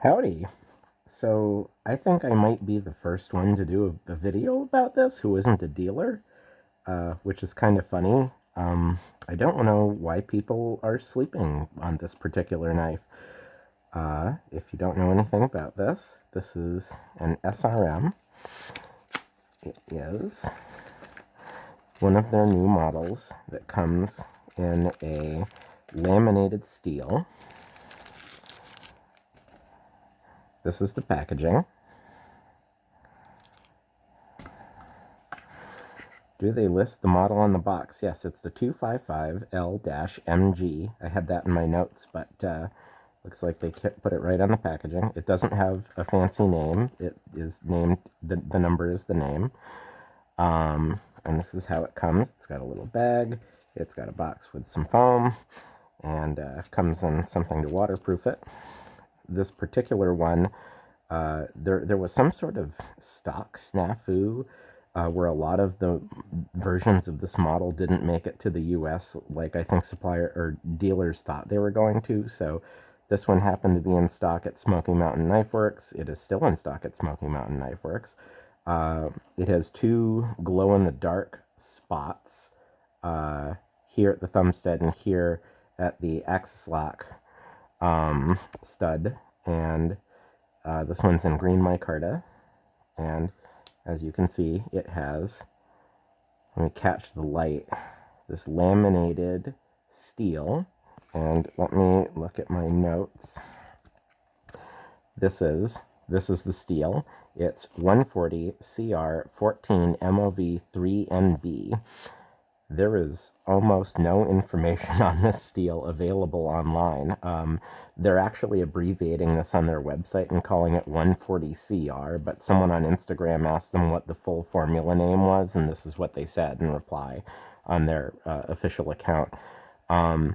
Howdy. So I think I might be the first one to do a video about this who isn't a dealer, which is kind of funny. I don't know why people are sleeping on this particular knife. If you don't know anything about this, this is an SRM. It is one of their new models that comes in a laminated steel. This is the packaging. Do they list the model on the box? Yes, it's the 255L-MG. I had that in my notes, but looks like they put it right on the packaging. It doesn't have a fancy name. It is named, the number is the name. And this is how it comes. It's got a little bag. It's got a box with some foam, and comes in something to waterproof it. This particular one, there was some sort of stock snafu where a lot of the versions of this model didn't make it to the US, like I think supplier or dealers thought they were going to. So this one happened to be in stock at Smoky Mountain Knife Works. It is still in stock at Smoky Mountain Knife Works. It has two glow-in-the-dark spots here at the thumbstud and here at the axis lock stud, and this one's in green micarta, and as you can see, it has, let me catch the light, this laminated steel, and let me look at my notes. This is the steel. It's 140 CR 14 MOV 3NB. There is almost no information on this steel available online. They're actually abbreviating this on their website and calling it 140CR, but someone on Instagram asked them what the full formula name was, and this is what they said in reply on their official account. The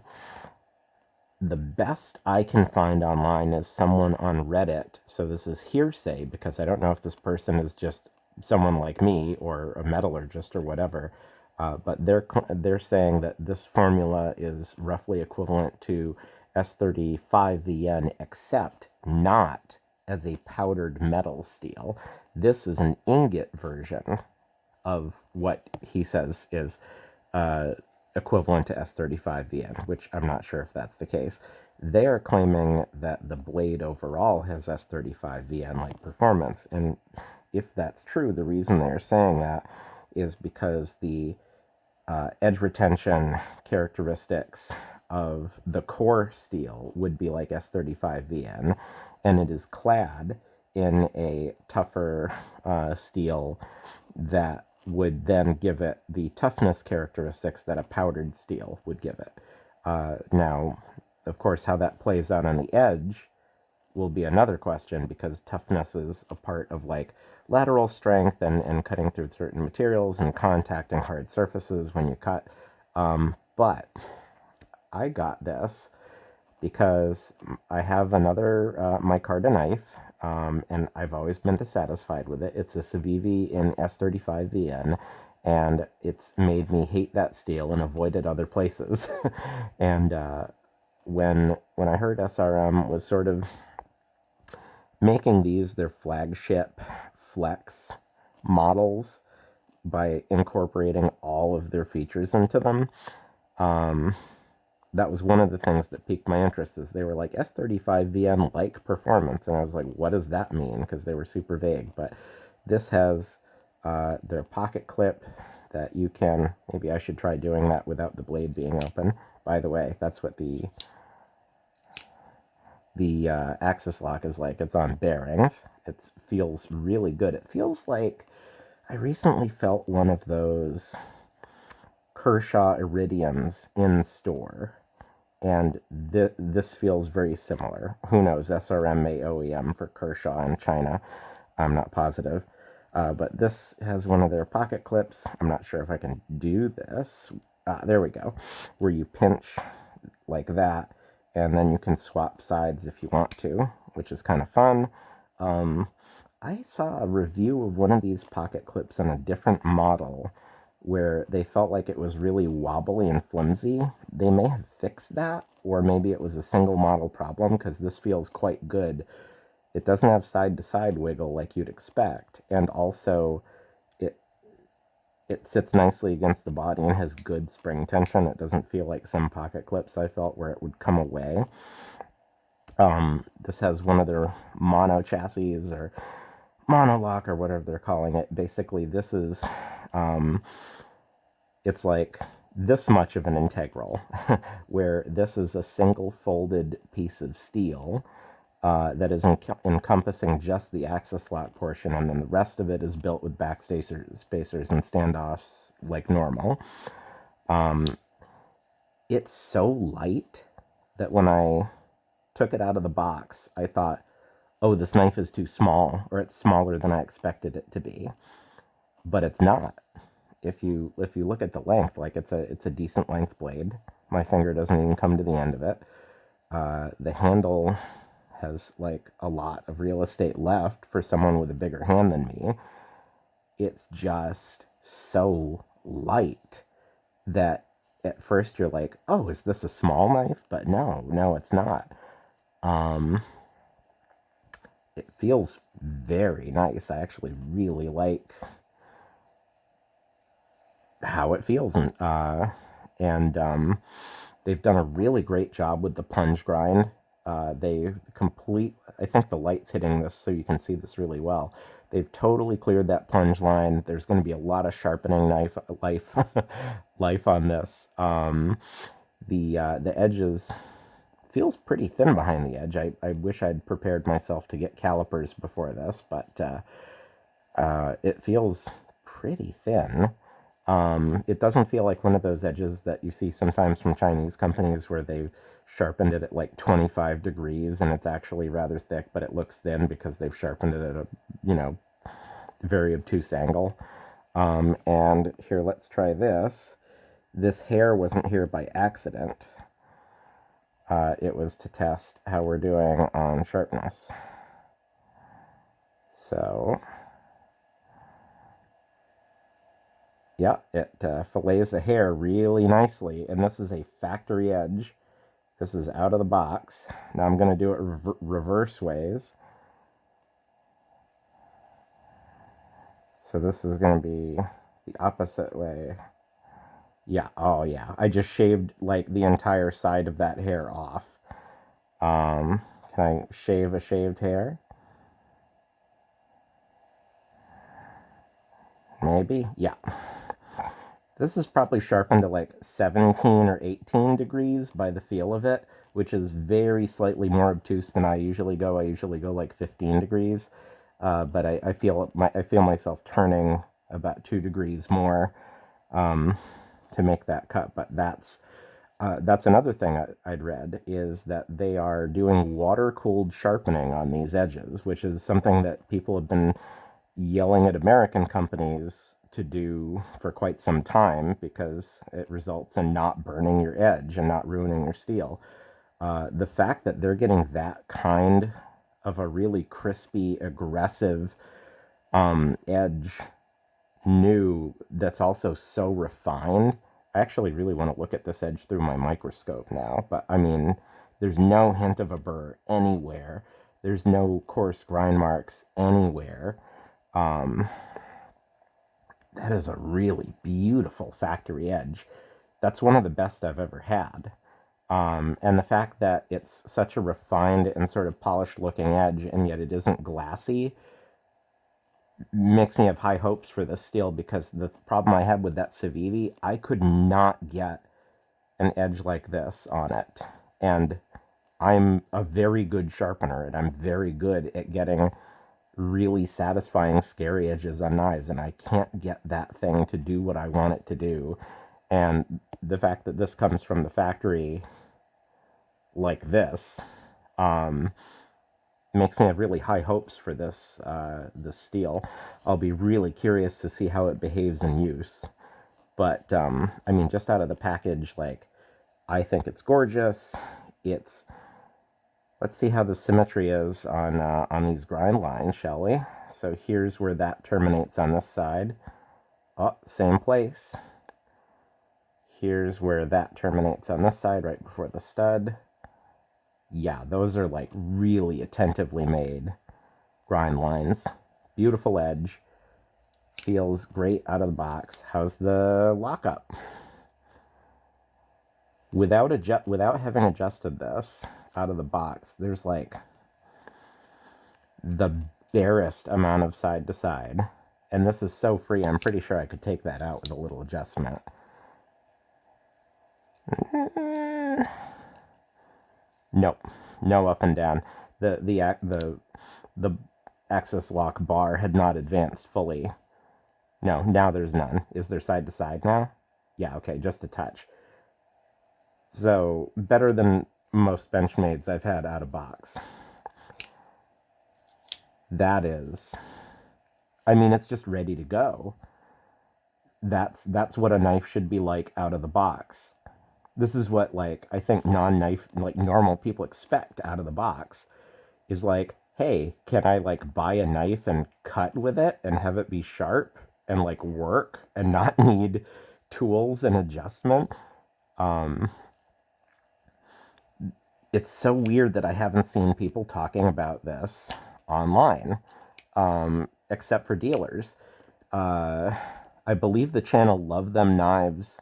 best I can find online is someone on Reddit, so this is hearsay because I don't know if this person is just someone like me or a metallurgist or whatever. But they're saying that this formula is roughly equivalent to S35VN, except not as a powdered metal steel. This is an ingot version of what he says is equivalent to S35VN, which I'm not sure if that's the case. They are claiming that the blade overall has S35VN-like performance, and if that's true, the reason they're saying that is because the edge retention characteristics of the core steel would be like S35VN, and it is clad in a tougher steel that would then give it the toughness characteristics that a powdered steel would give it. Now, of course, how that plays out on the edge will be another question, because toughness is a part of like lateral strength and cutting through certain materials and contacting hard surfaces when you cut. But I got this because I have another micarta knife, and I've always been dissatisfied with it. It's a Civivi in S35VN, and it's made me hate that steel and avoid it other places. And when I heard SRM was sort of making these their flagship flex models by incorporating all of their features into them, that was one of the things that piqued my interest. Is they were like S35VN like performance, and I was like, what does that mean? Because they were super vague. But this has their pocket clip that you can, maybe I should try doing that without the blade being open. By the way, that's what the axis lock is like. It's on bearings. It feels really good. It feels like I recently felt one of those Kershaw Iridiums in store, and this feels very similar. Who knows? SRM may OEM for Kershaw in China. I'm not positive. But this has one of their pocket clips. I'm not sure if I can do this. There we go. Where you pinch like that, and then you can swap sides if you want to, which is kind of fun. I saw a review of one of these pocket clips on a different model where they felt like it was really wobbly and flimsy. They may have fixed that, or maybe it was a single model problem, because this feels quite good It doesn't have side-to-side wiggle like you'd expect, and also it it sits nicely against the body and has good spring tension. It doesn't feel like some pocket clips I felt where it would come away. This has one of their mono chassis or monolock or whatever they're calling it. Basically, this is, it's like this much of an integral, where this is a single folded piece of steel that is encompassing just the axis lock portion, and then the rest of it is built with back spacers and standoffs like normal. It's so light that when I took it out of the box, I thought, oh, this knife is too small, or it's smaller than I expected it to be. But it's not. If you look at the length, like it's a decent length blade. My finger doesn't even come to the end of it. The handle has like a lot of real estate left for someone with a bigger hand than me. It's just so light that at first you're like, oh, is this a small knife? But no, it's not. It feels very nice. I actually really like how it feels, and they've done a really great job with the plunge grind. I think the light's hitting this so you can see this really well. They've totally cleared that plunge line. There's going to be a lot of sharpening life on this. The edges feels pretty thin behind the edge. I wish I'd prepared myself to get calipers before this, but it feels pretty thin. It doesn't feel like one of those edges that you see sometimes from Chinese companies where they've sharpened it at like 25 degrees and it's actually rather thick, but it looks thin because they've sharpened it at a, very obtuse angle. And here, let's try this. This hair wasn't here by accident. It was to test how we're doing on sharpness. So, yeah, it fillets the hair really nicely. And this is a factory edge. This is out of the box. Now I'm going to do it reverse ways. So this is going to be the opposite way. Yeah, oh yeah. I just shaved like the entire side of that hair off. Can I shave a shaved hair? Maybe? Yeah. This is probably sharpened to like 17 or 18 degrees by the feel of it, which is very slightly more obtuse than I usually go. I usually go like 15 degrees, but I feel myself turning about 2 degrees more to make that cut. But that's another thing I'd read, is that they are doing water-cooled sharpening on these edges, which is something that people have been yelling at American companies to do for quite some time because it results in not burning your edge and not ruining your steel. The fact that they're getting that kind of a really crispy, aggressive edge new that's also so refined. I actually really want to look at this edge through my microscope now, but I mean, there's no hint of a burr anywhere. There's no coarse grind marks anywhere. That is a really beautiful factory edge. That's one of the best I've ever had. And the fact that it's such a refined and sort of polished looking edge, and yet it isn't glassy, makes me have high hopes for this steel, because the problem I had with that Civivi, I could not get an edge like this on it. And I'm a very good sharpener, and I'm very good at getting really satisfying, scary edges on knives, and I can't get that thing to do what I want it to do. And the fact that this comes from the factory like this makes me have really high hopes for this steel. I'll be really curious to see how it behaves in use. But I mean, just out of the package, like, I think it's gorgeous. Let's see how the symmetry is on these grind lines, shall we? So here's where that terminates on this side. Oh, same place. Here's where that terminates on this side, right before the stud. Yeah, those are like really attentively made. grind lines. Beautiful edge. Feels great out of the box. How's the lockup? Without having adjusted this out of the box, there's like the barest amount of side to side. And this is so free, I'm pretty sure I could take that out with a little adjustment. Nope. No up and down. The axis lock bar had not advanced fully. No, now there's none. Is there side to side now? Yeah, okay, just a touch. So, better than most Benchmades I've had out of box. That is, I mean, it's just ready to go. That's what a knife should be like out of the box. This is what, like, I think non-knife, like, normal people expect out of the box. Is like, hey, can I, like, buy a knife and cut with it and have it be sharp and, like, work and not need tools and adjustment? It's so weird that I haven't seen people talking about this online, except for dealers. I believe the channel Love Them Knives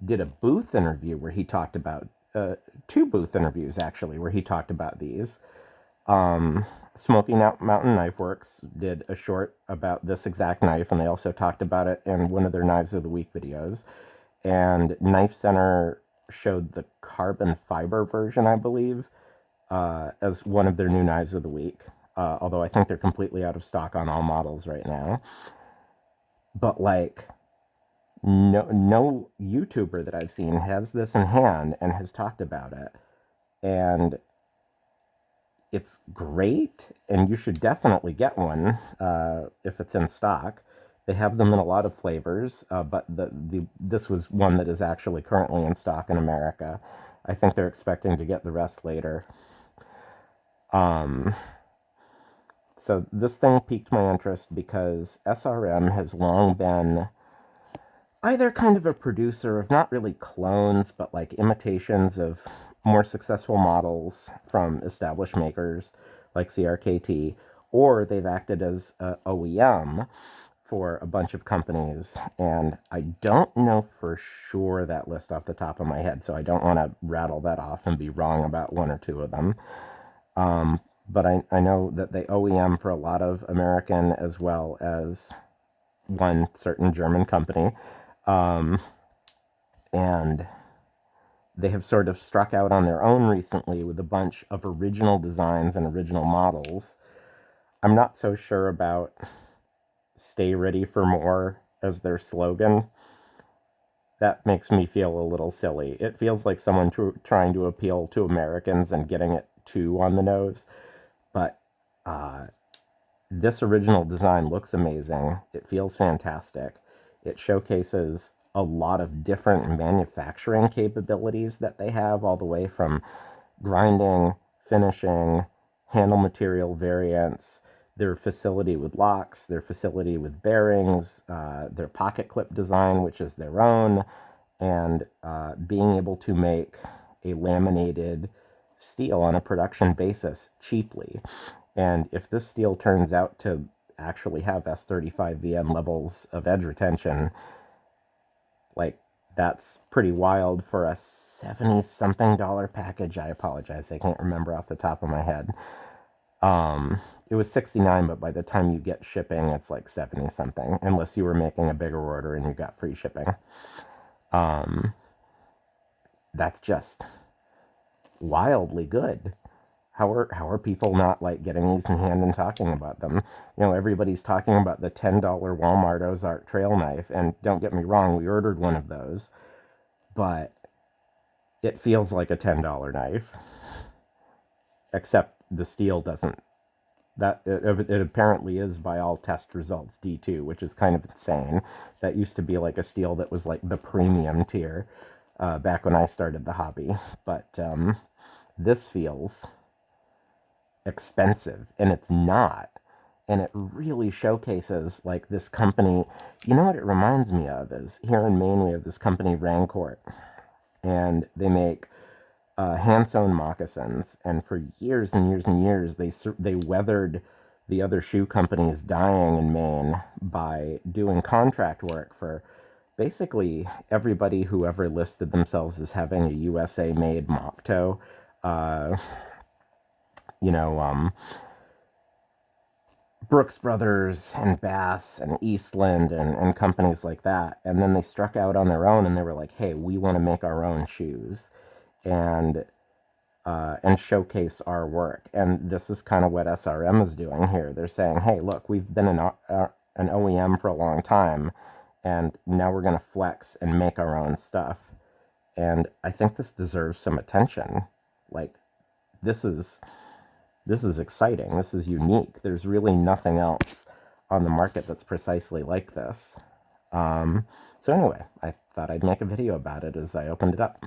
did a booth interview where he talked about, two booth interviews actually, where he talked about these. Smoky Mountain Knife Works did a short about this exact knife, and they also talked about it in one of their Knives of the Week videos. And Knife Center showed the carbon fiber version, I believe, as one of their new Knives of the Week. Although I think they're completely out of stock on all models right now. But, like, no YouTuber that I've seen has this in hand and has talked about it. And it's great, and you should definitely get one if it's in stock. They have them in a lot of flavors, but this was one that is actually currently in stock in America. I think they're expecting to get the rest later. So this thing piqued my interest because SRM has long been either kind of a producer of not really clones, but like imitations of more successful models from established makers like CRKT, or they've acted as a OEM for a bunch of companies, and I don't know for sure that list off the top of my head, so I don't want to rattle that off and be wrong about one or two of them. But I know that they OEM for a lot of American as well as one certain German company. And they have sort of struck out on their own recently with a bunch of original designs and original models. I'm not so sure about "Stay ready for more" as their slogan. That makes me feel a little silly. It feels like someone trying to appeal to Americans and getting it too on the nose. But this original design looks amazing. It feels fantastic. It showcases a lot of different manufacturing capabilities that they have, all the way from grinding, finishing, handle material variants, their facility with locks, their facility with bearings, their pocket clip design, which is their own, and being able to make a laminated steel on a production basis cheaply. And if this steel turns out to actually have S35VN levels of edge retention, like, that's pretty wild for a $70-something package. I apologize, I can't remember off the top of my head. It was $69, but by the time you get shipping, it's like $70-something, unless you were making a bigger order and you got free shipping. That's just wildly good. How are people not, like, getting these in hand and talking about them? You know, everybody's talking about the $10 Walmart Ozark trail knife, and don't get me wrong, we ordered one of those, but it feels like a $10 knife, except the steel doesn't. It apparently is, by all test results, D2, which is kind of insane. That used to be like a steel that was like the premium tier back when I started the hobby, but this feels expensive, and it's not. And it really showcases, like, this company. You know what it reminds me of is, here in Maine we have this company Rancourt, and they make hand-sewn moccasins, and for years and years and years they weathered the other shoe companies dying in Maine by doing contract work for basically everybody who ever listed themselves as having a USA made mock toe. Uh, you know, Brooks Brothers and Bass and Eastland and companies like that. And then they struck out on their own and they were like, hey, we want to make our own shoes and showcase our work. And this is kind of what SRM is doing here. They're saying, hey, look, we've been an OEM for a long time, and now we're going to flex and make our own stuff. And I think this deserves some attention. Like, this is exciting. This is unique. There's really nothing else on the market that's precisely like this. So anyway, I thought I'd make a video about it as I opened it up.